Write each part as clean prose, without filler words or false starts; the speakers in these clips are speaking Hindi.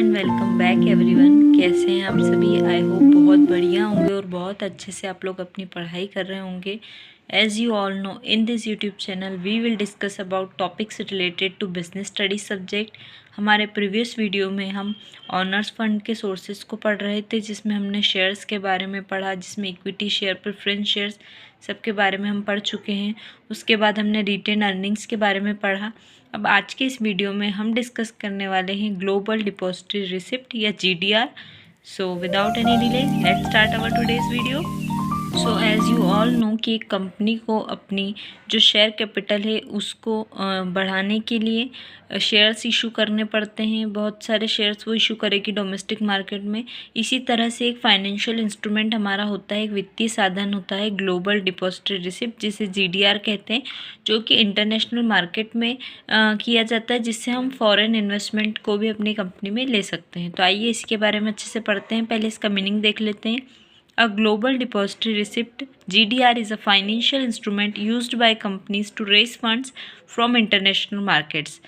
And welcome back everyone. कैसे हैं आप सभी? आई होप बहुत बढ़िया होंगे और बहुत अच्छे से आप लोग अपनी पढ़ाई कर रहे होंगे। As you all know, in this YouTube channel we will discuss about topics related to business study subject. हमारे प्रीवियस वीडियो में हम ऑनर्स फंड के सोर्सेज को पढ़ रहे थे, जिसमें हमने शेयर्स के बारे में पढ़ा, जिसमें इक्विटी शेयर, प्रेफरेंस शेयर्स सबके बारे में हम पढ़ चुके हैं। उसके बाद हमने रिटेन अर्निंग्स के बारे में पढ़ा। अब आज के इस वीडियो में हम डिस्कस करने वाले हैं ग्लोबल डिपॉजिटरी रिसिप्ट या GDR। So without any delay let's start our today's video. So as you all know कि एक कंपनी को अपनी जो शेयर कैपिटल है उसको बढ़ाने के लिए शेयर्स इशू करने पड़ते हैं। बहुत सारे शेयर्स वो इशू करेगी डोमेस्टिक मार्केट में। इसी तरह से एक फाइनेंशियल इंस्ट्रूमेंट हमारा होता है, एक वित्तीय साधन होता है ग्लोबल डिपॉजिटरी रिसिप्ट, जिसे GDR कहते हैं, जो कि इंटरनेशनल मार्केट में किया जाता है, जिससे हम फॉरेन इन्वेस्टमेंट को भी अपनी कंपनी में ले सकते हैं। तो आइए इसके बारे में अच्छे से पढ़ते हैं। पहले इसका मीनिंग देख लेते हैं। A global depository receipt (GDR) is a financial instrument used by companies to raise funds from international markets.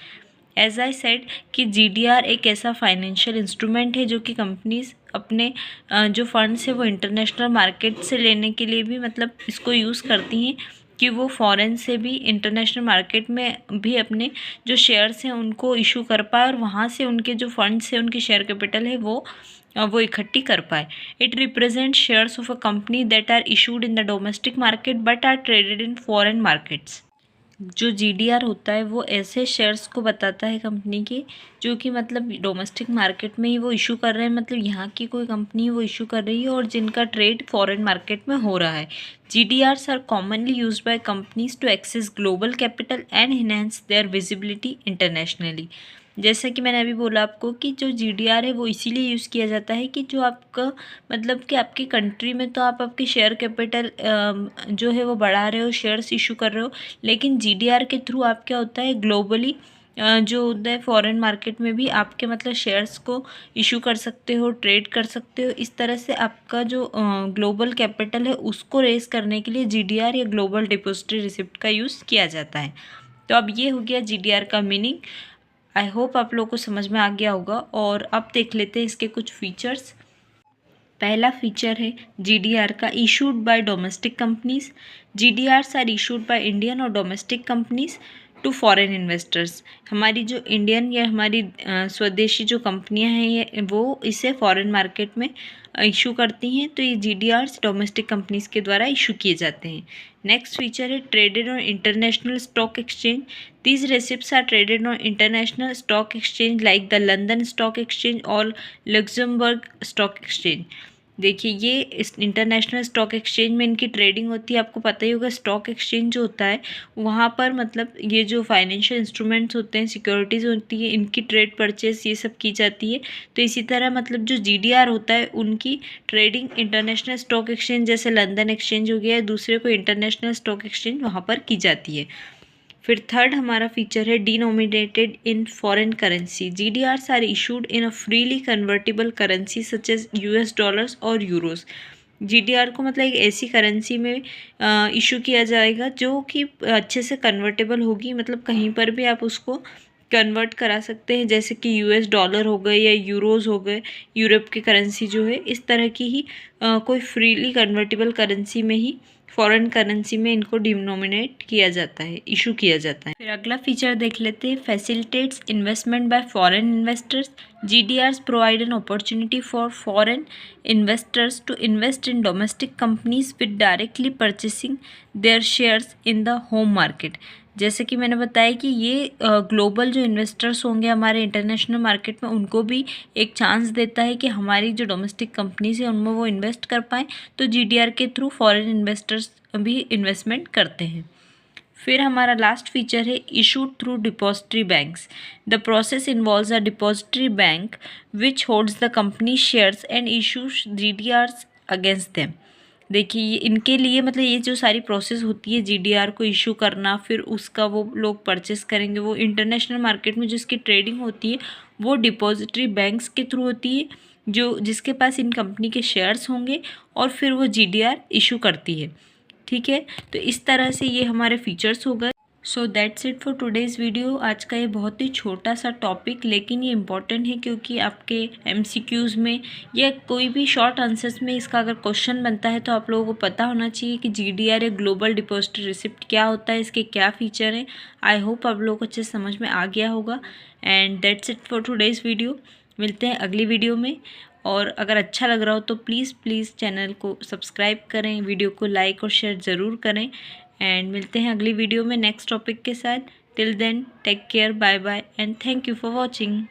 As I said कि GDR एक ऐसा फाइनेंशियल इंस्ट्रूमेंट है जो कि कंपनीज अपने जो फंड्स है वो इंटरनेशनल मार्केट से लेने के लिए भी मतलब इसको यूज़ करती हैं, कि वो फॉरेन से भी इंटरनेशनल मार्केट में भी अपने जो शेयर्स हैं उनको इशू कर पाए और वहाँ से उनके जो फंड्स हैं, उनकी शेयर कैपिटल है वो इकट्ठी कर पाए। It represent shares of a company that are issued in the domestic market but are traded in foreign markets. जो GDR होता है वो ऐसे शेयर्स को बताता है कंपनी के, जो कि मतलब डोमेस्टिक मार्केट में ही वो इशू कर रहे हैं, मतलब यहाँ की कोई कंपनी वो इशू कर रही है और जिनका ट्रेड फॉरेन मार्केट में हो रहा है। GDRs are commonly used by companies to access global capital and enhance their visibility internationally. जैसे कि मैंने अभी बोला आपको कि जो GDR है वो इसीलिए यूज़ किया जाता है कि जो आपका मतलब कि आपकी कंट्री में तो आप आपकी शेयर कैपिटल जो है वो बढ़ा रहे हो, शेयर्स इशू कर रहे हो, लेकिन GDR के थ्रू आप क्या होता है ग्लोबली जो होता है फॉरेन मार्केट में भी आपके मतलब शेयर्स को इशू कर सकते हो, ट्रेड कर सकते हो। इस तरह से आपका जो ग्लोबल कैपिटल है उसको रेस करने के लिए GDR या ग्लोबल डिपॉजिटरी रिसिप्ट का यूज़ किया जाता है। तो अब ये हो गया GDR का मीनिंग। आई होप आप लोगों को समझ में आ गया होगा। और अब देख लेते हैं इसके कुछ फीचर्स। पहला फीचर है GDR का, issued by domestic companies. GDRs are issued by Indian और domestic companies to foreign investors. हमारी जो इंडियन या हमारी स्वदेशी जो कंपनियां हैं वो इसे फॉरेन मार्केट में इशू करती हैं, तो ये GDRs डोमेस्टिक कंपनीज के द्वारा इशू किए जाते हैं। नेक्स्ट फीचर है traded on international stock exchange. These receipts are traded on international stock exchange like the London Stock Exchange और Luxembourg Stock Exchange। देखिए ये इस इंटरनेशनल स्टॉक एक्सचेंज में इनकी ट्रेडिंग होती है। आपको पता ही होगा स्टॉक एक्सचेंज जो होता है वहाँ पर मतलब ये जो फाइनेंशियल इंस्ट्रूमेंट्स होते हैं, सिक्योरिटीज़ होती है, इनकी ट्रेड परचेस ये सब की जाती है। तो इसी तरह मतलब जो GDR होता है उनकी ट्रेडिंग इंटरनेशनल स्टॉक एक्सचेंज जैसे लंदन एक्सचेंज हो गया, दूसरे को इंटरनेशनल स्टॉक एक्सचेंज वहाँ पर की जाती है। फिर थर्ड हमारा फीचर है denominated in foreign currency. GDRs are issued in a freely convertible currency such as US dollars और यूरोस। GDR को मतलब एक ऐसी करेंसी में इशू किया जाएगा जो कि अच्छे से कन्वर्टेबल होगी, मतलब कहीं पर भी आप उसको कन्वर्ट करा सकते हैं, जैसे कि US डॉलर हो गए या यूरोज़ हो गए, यूरोप की करेंसी जो है, इस तरह की ही कोई फ्रीली कन्वर्टेबल करेंसी में ही फॉरेन करेंसी में इनको डिनोमिनेट किया जाता है, इशू किया जाता है। फिर अगला फीचर देख लेते हैं, facilitates investment by foreign investors. GDRs provide an opportunity for foreign investors to invest in domestic companies with directly purchasing their shares in the home market. जैसे कि मैंने बताया कि ये ग्लोबल जो इन्वेस्टर्स होंगे हमारे इंटरनेशनल मार्केट में, उनको भी एक चांस देता है कि हमारी जो डोमेस्टिक कंपनीज है उनमें वो इन्वेस्ट कर पाएँ। तो GDR के थ्रू फॉरेन इन्वेस्टर्स भी इन्वेस्टमेंट करते हैं। फिर हमारा लास्ट फीचर है issued through depository banks. The process involves a depository bank which holds the company shares and issues GDRs against them. देखिए ये इनके लिए मतलब ये जो सारी प्रोसेस होती है GDR को इशू करना, फिर उसका वो लोग परचेस करेंगे, वो इंटरनेशनल मार्केट में जिसकी ट्रेडिंग होती है वो डिपॉजिटरी बैंक्स के थ्रू होती है, जो जिसके पास इन कंपनी के शेयर्स होंगे और फिर वो GDR इशू करती है। ठीक है, तो इस तरह से ये हमारे फीचर्स हो गए। So that's it for today's video. आज का ये बहुत ही छोटा सा टॉपिक, लेकिन ये इम्पॉर्टेंट है क्योंकि आपके MCQs में या कोई भी शॉर्ट आंसर्स में इसका अगर क्वेश्चन बनता है तो आप लोगों को पता होना चाहिए कि GDR या ग्लोबल डिपॉजिटरी रिसिप्ट क्या होता है, इसके क्या फ़ीचर हैं। आई होप आप लोगों को अच्छे समझ में आ गया होगा। And that's it for today's video. मिलते हैं अगली वीडियो में। और अगर अच्छा लग रहा हो तो प्लीज़ चैनल को सब्सक्राइब करें, वीडियो को लाइक और शेयर ज़रूर करें। एंड मिलते हैं अगली वीडियो में नेक्स्ट टॉपिक के साथ। Till then take care, bye bye and thank you for watching.